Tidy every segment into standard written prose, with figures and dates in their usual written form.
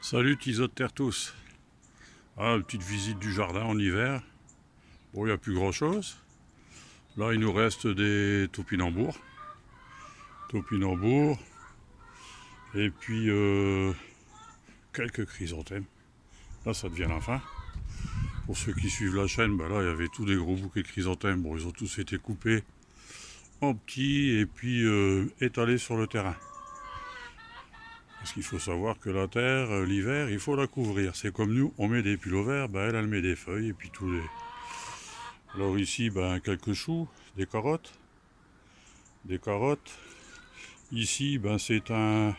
Salut Tisotterre tous. Ah, une petite visite du jardin en hiver. Bon, il n'y a plus grand chose. Là, il nous reste des topinambours. Topinambours. Et puis quelques chrysanthèmes. Là, ça devient la fin. Pour ceux qui suivent la chaîne, bah là, il y avait tous des gros bouquets de chrysanthèmes. Bon, ils ont tous été coupés en petits et puis étalés sur le terrain. Parce qu'il faut savoir que la terre, l'hiver, il faut la couvrir. C'est comme nous, on met des pullovers, bah elle met des feuilles et puis tous les... Alors ici, ben, quelques choux, des carottes. Des carottes. Ici, ben, c'est un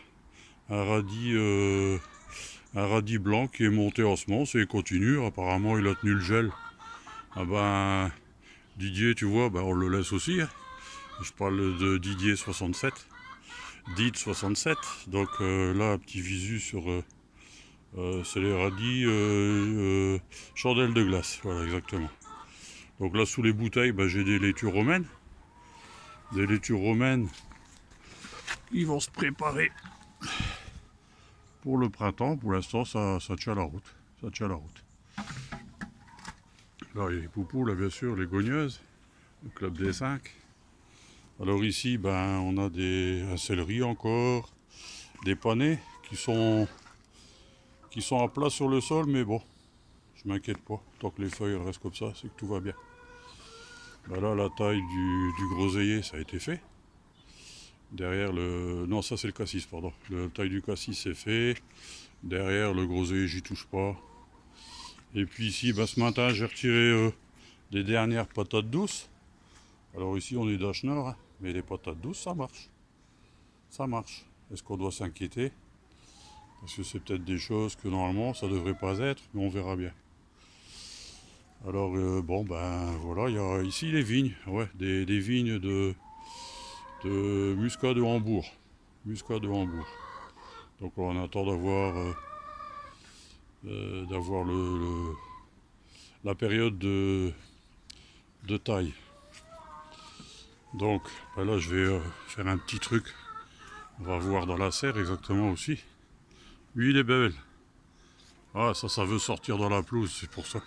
radis blanc qui est monté en semence et il continue. Apparemment, il a tenu le gel. Ah ben, Didier, tu vois, ben, on le laisse aussi. Hein. Je parle de Didier 67. Did 67. Donc là, un petit visu sur... c'est les radis chandelle de glace. Voilà, exactement. Donc là, sous les bouteilles, ben, j'ai des laitures romaines. Des laitures romaines. Ils vont se préparer pour le printemps. Pour l'instant, ça tient la route. Ça tient la route. Là, il y a les poupous, là, bien sûr, les gogneuses, le club des 5. Alors ici, ben, on a un céleri encore, des panais qui sont à plat sur le sol, mais bon, je m'inquiète pas. Tant que les feuilles elles restent comme ça, c'est que tout va bien. Ben là, la taille du groseillier, ça a été fait. Derrière le... Non, ça c'est le cassis, pardon. La taille du cassis, c'est fait. Derrière, le groseillier, j'y touche pas. Et puis ici, ben, ce matin, j'ai retiré les dernières patates douces. Alors ici, on est d'Achenard, hein, mais les patates douces, ça marche. Ça marche. Est-ce qu'on doit s'inquiéter? Parce que c'est peut-être des choses que normalement, ça devrait pas être, mais on verra bien. Alors, bon, ben voilà, il y a ici les vignes. Ouais, des vignes de muscat de Hambourg. Muscat de Hambourg. Donc on attend d'avoir la période de taille. Donc ben là, je vais faire un petit truc. On va voir dans la serre exactement aussi. Oui, il est belle. Ah, ça veut sortir dans la pelouse, c'est pour ça.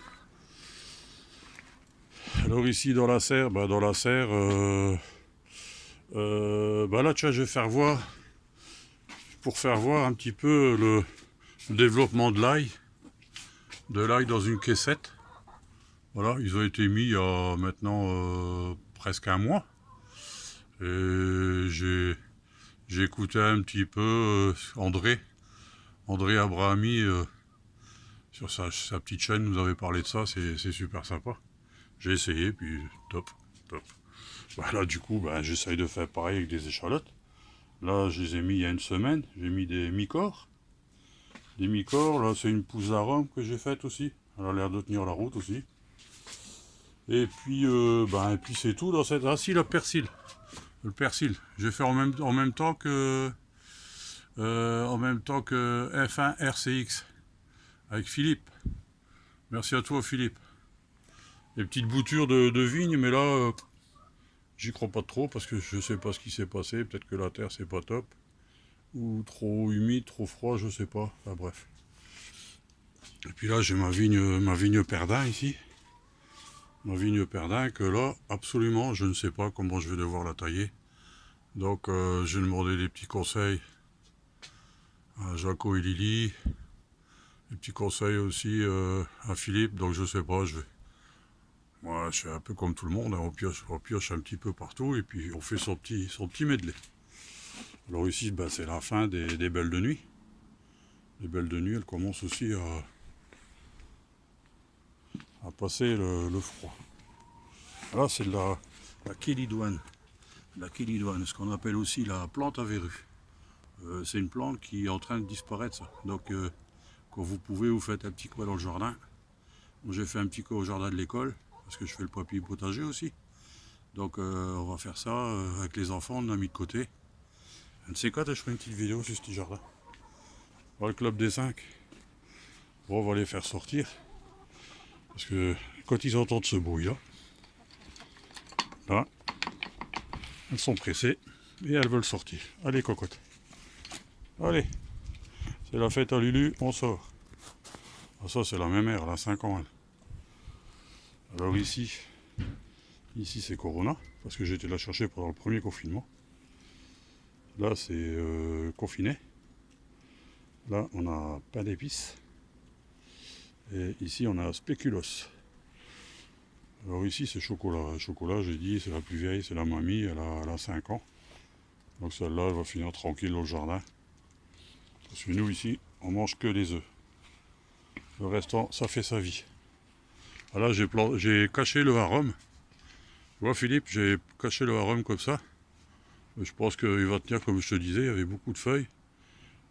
Alors ici, dans la serre, bah là, tu vois, je vais faire voir, pour faire voir un petit peu le développement de l'ail dans une caissette. Voilà, ils ont été mis il y a maintenant presque un mois. Et j'ai écouté un petit peu André Abrahami sur sa petite chaîne, nous avait parlé de ça, c'est super sympa. J'ai essayé, puis top, top. Voilà, du coup, ben, j'essaye de faire pareil avec des échalotes. Là, je les ai mis il y a une semaine, j'ai mis des mi-corps. Des mi-corps, là, c'est une pousse d'arôme que j'ai faite aussi. Elle a l'air de tenir la route aussi. Et puis, et puis c'est tout dans cette... Ah si, le persil. Le persil. J'ai fait en même temps que... F1 RCX. Avec Philippe. Merci à toi, Philippe. Les petites boutures de vigne, mais là, j'y crois pas trop parce que je sais pas ce qui s'est passé. Peut-être que la terre, c'est pas top. Ou trop humide, trop froid, je sais pas. Enfin bref. Et puis là, j'ai ma vigne perdin ici. Ma vigne perdin que là, absolument, je ne sais pas comment je vais devoir la tailler. Donc, j'ai demandé des petits conseils à Jaco et Lily. Des petits conseils aussi à Philippe. Donc, je sais pas, moi, je suis un peu comme tout le monde. Hein, on pioche un petit peu partout et puis on fait son petit medley. Alors ici, ben, c'est la fin des belles de nuit. Les belles de nuit, elles commencent aussi à passer le froid. Là, c'est de la kélidoine. La kélidoine, ce qu'on appelle aussi la plante à verrues. C'est une plante qui est en train de disparaître, ça. Donc, quand vous pouvez, vous faites un petit coin dans le jardin. J'ai fait un petit coin au jardin de l'école, parce que je fais le papier potager aussi. Donc, on va faire ça avec les enfants, on a mis de côté. Un de ces quatre, je ferai une petite vidéo sur ce petit jardin. Voilà le club des 5. Bon, on va les faire sortir. Parce que quand ils entendent ce bruit-là, là, elles sont pressées et elles veulent sortir. Allez, cocotte. Allez, c'est la fête à Lulu, on sort. Ah, ça c'est la même mère, elle a 5 ans elle. Alors ici c'est Corona, parce que j'étais la chercher pendant le premier confinement. Là c'est confiné. Là on a pain d'épices. Et ici on a spéculoos. Alors ici c'est chocolat. Chocolat, j'ai dit, c'est la plus vieille, c'est la mamie, elle a 5 ans. Donc celle-là, elle va finir tranquille dans le jardin. Parce que nous ici, on mange que les œufs. Le restant, ça fait sa vie. Voilà, j'ai caché le harum. Tu vois Philippe, j'ai caché le harum comme ça. Je pense qu'il va tenir comme je te disais, il y avait beaucoup de feuilles.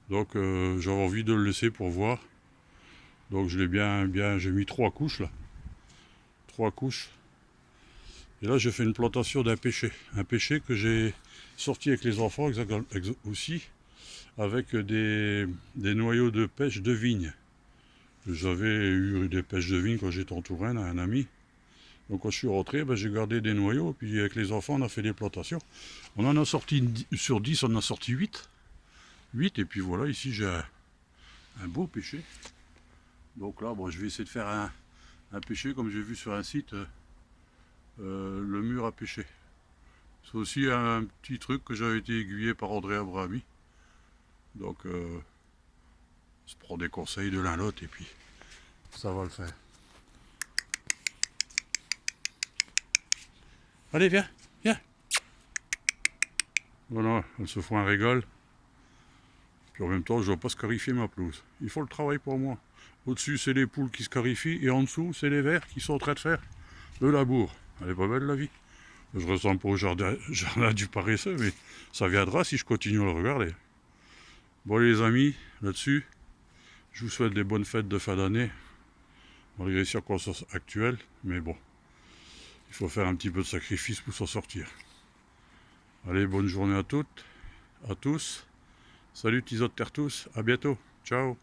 Donc j'avais envie de le laisser pour voir. Donc je l'ai bien, j'ai mis 3 couches là. 3 couches. Et là j'ai fait une plantation d'un pêcher. Un pêcher que j'ai sorti avec les enfants aussi. Avec des noyaux de pêche de vigne. J'avais eu des pêches de vigne quand j'étais en Touraine à un ami. Donc quand je suis rentré, j'ai gardé des noyaux, puis avec les enfants on a fait des plantations. On en a sorti sur 10, on en a sorti 8. 8, et puis voilà, ici j'ai un beau pêcher. Donc là, bon, je vais essayer de faire un pêcher comme j'ai vu sur un site, le mur à pêcher. C'est aussi un petit truc que j'avais été aiguillé par André Abrahami. Donc, on se prend des conseils de l'un l'autre et puis ça va le faire. Allez, viens, viens. Voilà, elles se font un régal. Puis en même temps, je ne dois pas scarifier ma pelouse. Il faut le travail pour moi. Au-dessus, c'est les poules qui scarifient et en dessous, c'est les vers qui sont en train de faire le labour. Elle est pas belle la vie. Je ressemble pas au jardin du paresseux, mais ça viendra si je continue à le regarder. Bon les amis, là-dessus, je vous souhaite des bonnes fêtes de fin d'année, malgré les circonstances actuelles, mais bon, il faut faire un petit peu de sacrifice pour s'en sortir. Allez, bonne journée à toutes, à tous. Salut Tisote Terre tous, à bientôt, ciao.